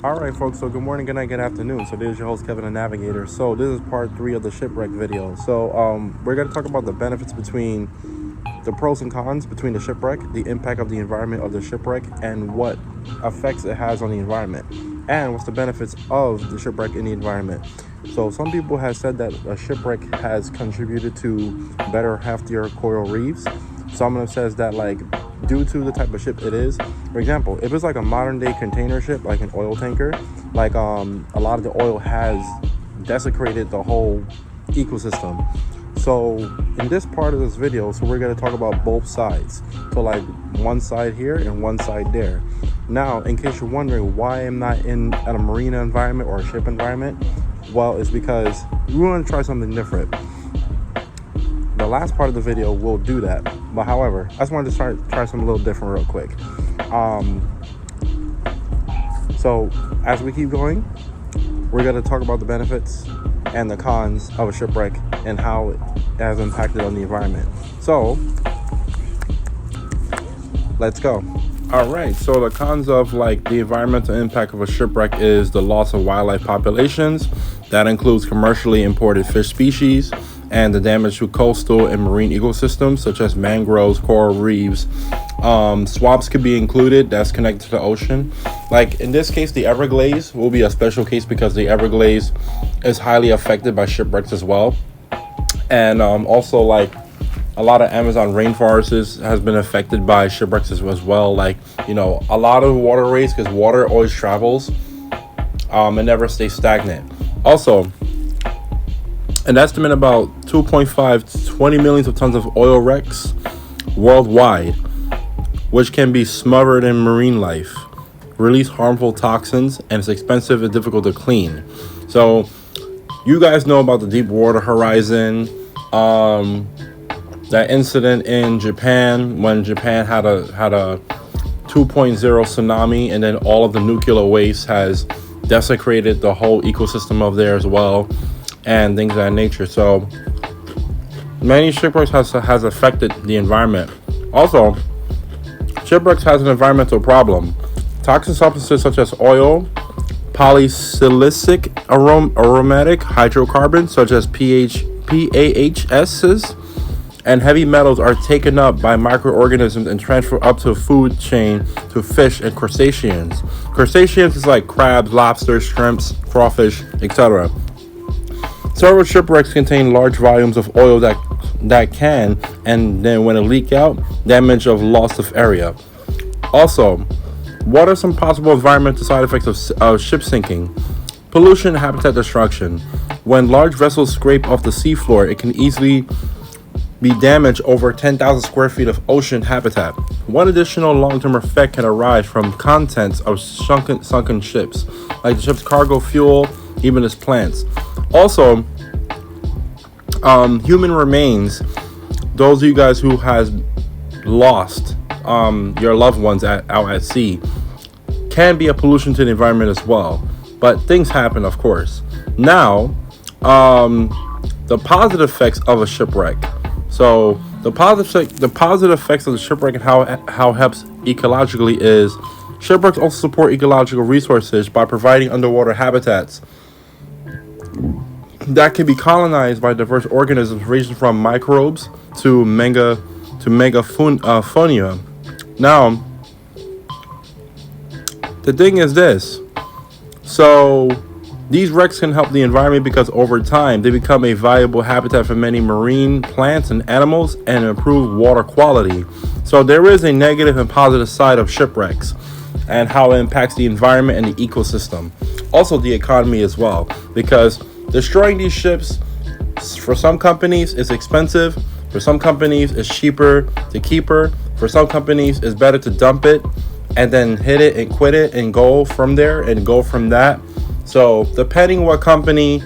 All right, folks. So good morning, good night, good afternoon. So this is your host, Kevin, the Navigator. So this is part 3 of the shipwreck video. So we're going to talk about the benefits between the pros and cons between the shipwreck, the impact of the environment of the shipwreck, and what effects it has on the environment, and what's the benefits of the shipwreck in the environment. So some people have said that a shipwreck has contributed to better, healthier coral reefs. Some of them says that, like, due to the type of ship it is. For example, if it's like a modern day container ship, like an oil tanker, like a lot of the oil has desecrated the whole ecosystem. So in this part of this video, we're going to talk about both sides. So like one side here and one side there. Now, in case you're wondering why I'm not in a marina environment or a ship environment, well, it's because we want to try something different. The last part of the video will do that, but however, I just wanted to try something a little different real quick. So as we keep going, we're going to talk about the benefits and the cons of a shipwreck and how it has impacted on the environment. So let's go. All right, so the cons of like the environmental impact of a shipwreck is the loss of wildlife populations. That includes commercially imported fish species and the damage to coastal and marine ecosystems such as mangroves, coral reefs. Swamps could be included, that's connected to the ocean. Like in this case, the Everglades will be a special case because the Everglades is highly affected by shipwrecks as well. And also like a lot of Amazon rainforests has been affected by shipwrecks as well. Like, you know, a lot of waterways, because water always travels, and never stays stagnant. Also, an estimate about 2.5 to 20 millions of tons of oil wrecks worldwide, which can be smothered in marine life, release harmful toxins, and it's expensive and difficult to clean. So you guys know about the Deepwater Horizon, that incident in Japan when Japan had a 2.0 tsunami, and then all of the nuclear waste has desecrated the whole ecosystem of there as well, and things of that nature. So many shipwrecks has affected the environment. Also, shipwrecks has an environmental problem. Toxic substances such as oil, polycyclic aromatic hydrocarbons such as PAHs, and heavy metals are taken up by microorganisms and transferred up to food chain to fish and crustaceans. Crustaceans is like crabs, lobsters, shrimps, crawfish, etc. Several shipwrecks contain large volumes of oil that can, and then when it leak out, damage of loss of area. Also, what are some possible environmental side effects of ship sinking? Pollution and habitat destruction. When large vessels scrape off the seafloor, it can easily be damaged over 10,000 square feet of ocean habitat. One additional long-term effect can arise from contents of sunken ships, like the ship's cargo, fuel, even its plants. Also, human remains, those of you guys who has lost your loved ones out at sea, can be a pollution to the environment as well. But things happen, of course. Now, the positive effects of a shipwreck. So the positive effects of the shipwreck and how it helps ecologically is shipwrecks also support ecological resources by providing underwater habitats that can be colonized by diverse organisms ranging from microbes to megafauna. Now, the thing is this. So these wrecks can help the environment because over time they become a valuable habitat for many marine plants and animals and improve water quality. So there is a negative and positive side of shipwrecks and how it impacts the environment and the ecosystem. Also the economy as well, because destroying these ships, for some companies is expensive, for some companies it's cheaper to keep her, for some companies it's better to dump it and then hit it and quit it and go from there and go from that. So depending what company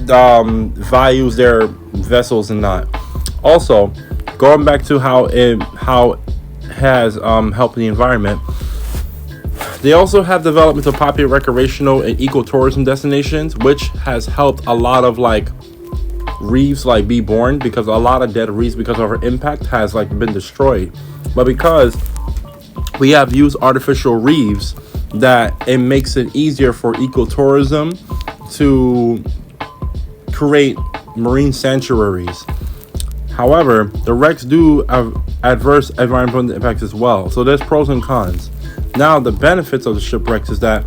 values their vessels and not. Also, going back to how it has helped the environment, they also have development of popular recreational and ecotourism destinations, which has helped a lot of like reefs like be born, because a lot of dead reefs because of our impact has like been destroyed. But because we have used artificial reefs that it makes it easier for ecotourism to create marine sanctuaries. However, the wrecks do have adverse environmental impacts as well. So there's pros and cons. Now, the benefits of the shipwrecks is that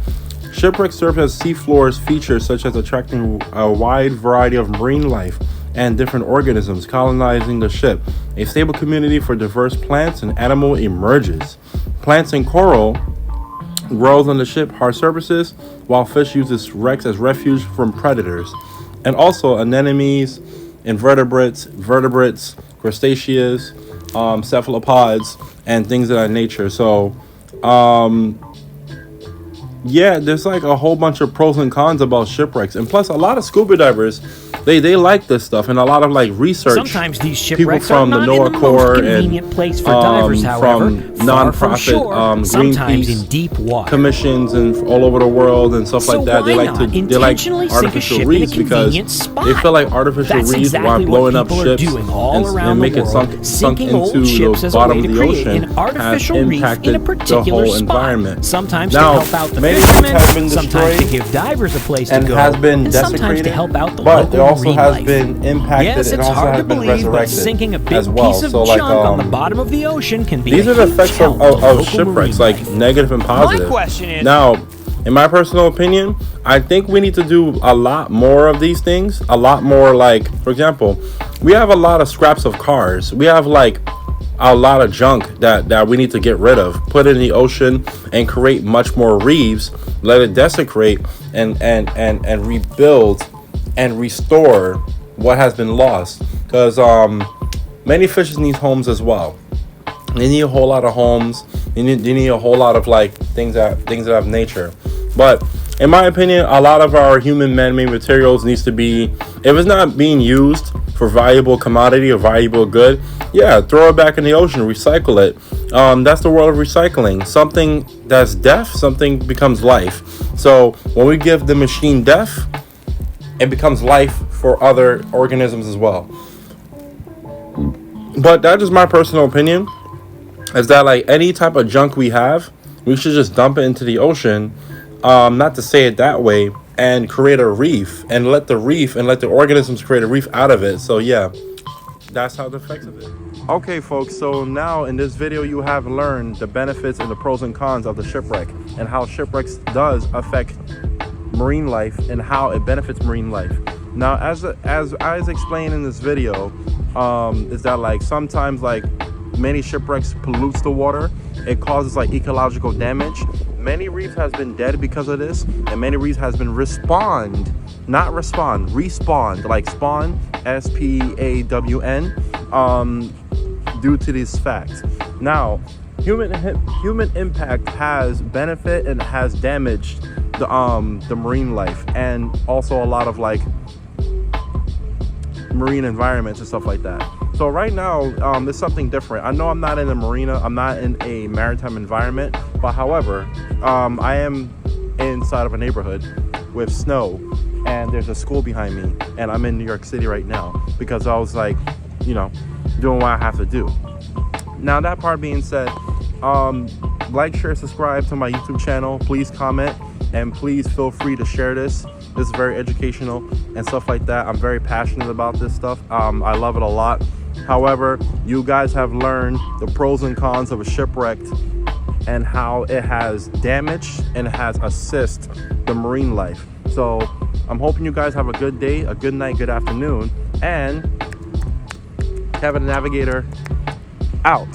shipwrecks serve as seafloors features such as attracting a wide variety of marine life and different organisms colonizing the ship. A stable community for diverse plants and animal emerges. Plants and coral grows on the ship hard surfaces, while fish uses wrecks as refuge from predators. And also anemones, invertebrates, vertebrates, crustaceans, cephalopods, and things of that nature. So, yeah, there's like a whole bunch of pros and cons about shipwrecks. And plus, a lot of scuba divers, they like this stuff, and a lot of like research. Sometimes these people shipwrecks from are the not NOAA in the Corps most and convenient place for divers, however, from far from nonprofit shore, sometimes Greenpeace in deep water. commissions and all over the world and stuff like that. why They not like intentionally sink a artificial ship in a reefs because convenient spot? they feel like artificial That's reefs exactly while blowing what up people ships are doing all around and the making world, sunk sinking old into ships the as a bottom way of to the create ocean an has artificial reef in a impacted the particular whole spot. environment. Sometimes Now, to help out the many reefs fishermen, have been sometimes to destroyed give divers a place to and go, has been and sometimes to desecrated, help out the but local it also marine has life. been impacted Yes, and it's also hard has to been believe, but resurrected sinking a big as well. piece of So like junk on the bottom of the ocean can be these a are the huge effects help to local shipwrecks, marine like life. negative and positive. My question is, now, in my personal opinion, I think we need to do a lot more of these things. A lot more, like, for example, we have a lot of scraps of cars. We have like a lot of junk that we need to get rid of, put in the ocean and create much more reefs, let it desecrate and rebuild and restore what has been lost. Because many fishes need homes as well. They need a whole lot of homes. They need a whole lot of like things that have nature. But in my opinion, a lot of our human man-made materials needs to be, if it's not being used for valuable commodity or valuable good, yeah, throw it back in the ocean, recycle it. That's the world of recycling. Something that's death, something becomes life. So when we give the machine death, it becomes life for other organisms as well. But that's just my personal opinion, is that like any type of junk we have, we should just dump it into the ocean. Not to say it that way, and create a reef and let the organisms create a reef out of it. So yeah, that's how the effects of it. Okay folks, so now in this video you have learned the benefits and the pros and cons of the shipwreck, and how shipwrecks does affect marine life and how it benefits marine life. Now, as explained in this video, is that like sometimes like many shipwrecks pollutes the water. It causes like ecological damage. Many reefs has been dead because of this, and many reefs has been respawned, like spawn, SPAWN, due to these facts. Now, human impact has benefit and has damaged the marine life, and also a lot of like marine environments and stuff like that. So right now, there's something different. I know I'm not in a marina, I'm not in a maritime environment, but however, I am inside of a neighborhood with snow, and there's a school behind me, and I'm in New York City right now because I was like, doing what I have to do. Now, that part being said, like, share, subscribe to my YouTube channel. Please comment, and please feel free to share this. This is very educational and stuff like that. I'm very passionate about this stuff. I love it a lot. However, you guys have learned the pros and cons of a shipwreck and how it has damaged and has assisted the marine life. So I'm hoping you guys have a good day, a good night, good afternoon, and Kevin the Navigator out.